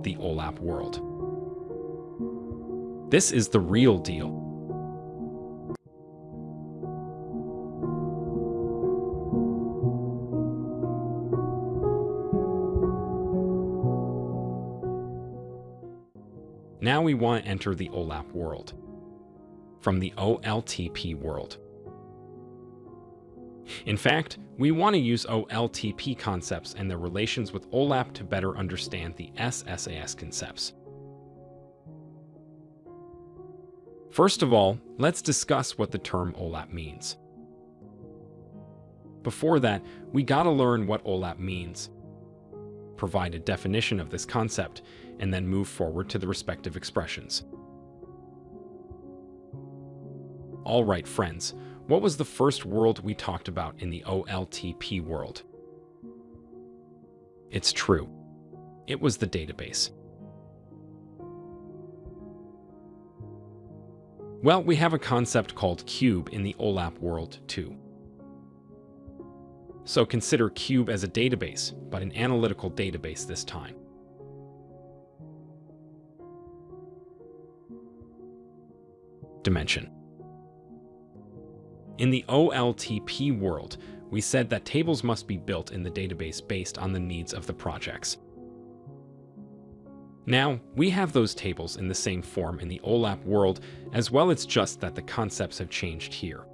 The OLAP world. This is the real deal. Now we want to enter the OLAP world from the OLTP world. In fact, we want to use OLTP concepts and their relations with OLAP to better understand the SSAS concepts. First of all, let's discuss what the term OLAP means. Before that, we gotta learn what OLAP means, provide a definition of this concept, and then move forward to the respective expressions. All right, friends, what was the first world we talked about in the OLTP world? It's true. It was the database. Well, we have a concept called cube in the OLAP world too. So consider cube as a database, but an analytical database this time. Dimension. In the OLTP world, we said that tables must be built in the database based on the needs of the projects. Now, we have those tables in the same form in the OLAP world as well. It's just that the concepts have changed here.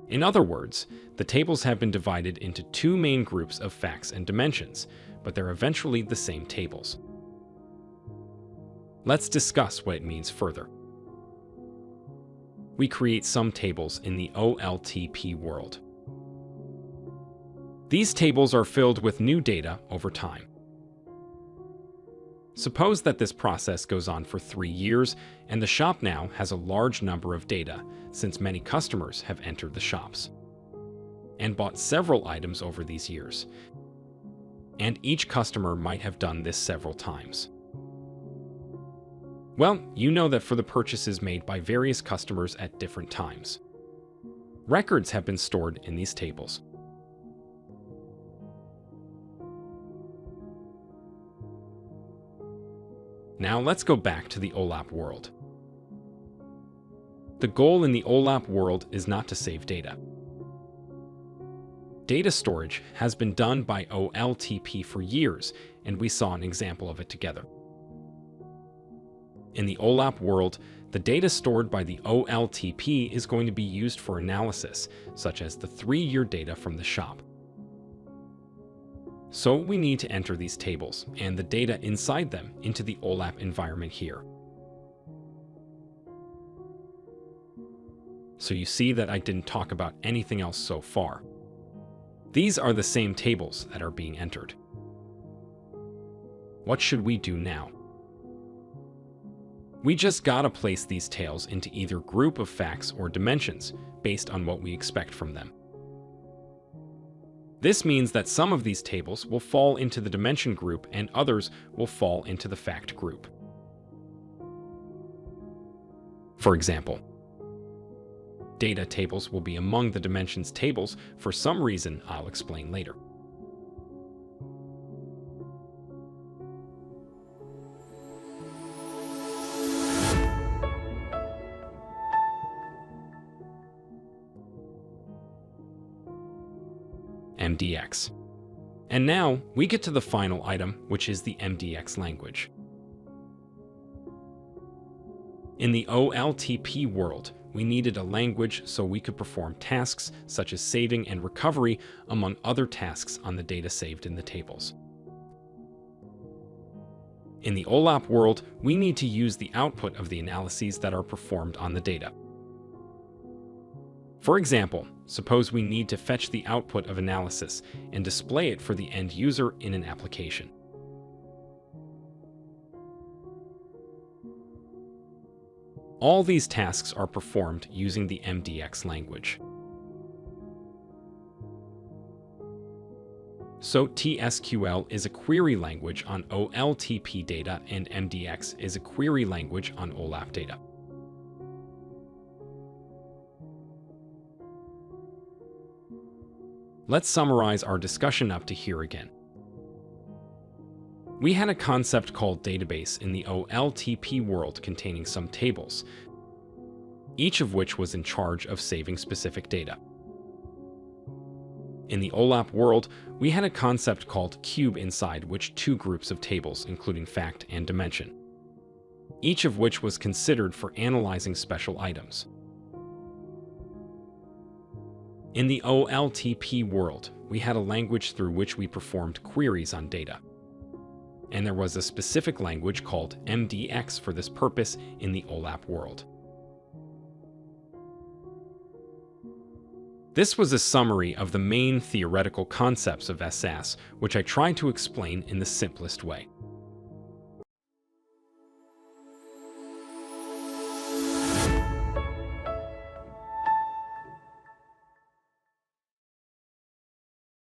In other words, the tables have been divided into two main groups of facts and dimensions, but they're eventually the same tables. Let's discuss what it means further. We create some tables in the OLTP world. These tables are filled with new data over time. Suppose that this process goes on for 3 years, and the shop now has a large number of data, since many customers have entered the shops and bought several items over these years. And each customer might have done this several times. Well, you know that for the purchases made by various customers at different times, records have been stored in these tables. Now let's go back to the OLAP world. The goal in the OLAP world is not to save data. Data storage has been done by OLTP for years, and we saw an example of it together. In the OLAP world, the data stored by the OLTP is going to be used for analysis, such as the 3-year data from the shop. So we need to enter these tables and the data inside them into the OLAP environment here. So you see that I didn't talk about anything else so far. These are the same tables that are being entered. What should we do now? We just gotta place these tables into either group of facts or dimensions based on what we expect from them. This means that some of these tables will fall into the dimension group and others will fall into the fact group. For example, data tables will be among the dimensions tables for some reason I'll explain later. MDX. And now we get to the final item, which is the MDX language. In the OLTP world, we needed a language so we could perform tasks such as saving and recovery, among other tasks on the data saved in the tables. In the OLAP world, we need to use the output of the analyses that are performed on the data. For example, suppose we need to fetch the output of analysis and display it for the end user in an application. All these tasks are performed using the MDX language. So TSQL is a query language on OLTP data and MDX is a query language on OLAP data. Let's summarize our discussion up to here again. We had a concept called database in the OLTP world containing some tables, each of which was in charge of saving specific data. In the OLAP world, we had a concept called cube inside which two groups of tables, including fact and dimension, each of which was considered for analyzing special items. In the OLTP world, we had a language through which we performed queries on data, and there was a specific language called MDX for this purpose in the OLAP world. This was a summary of the main theoretical concepts of SSAS, which I tried to explain in the simplest way.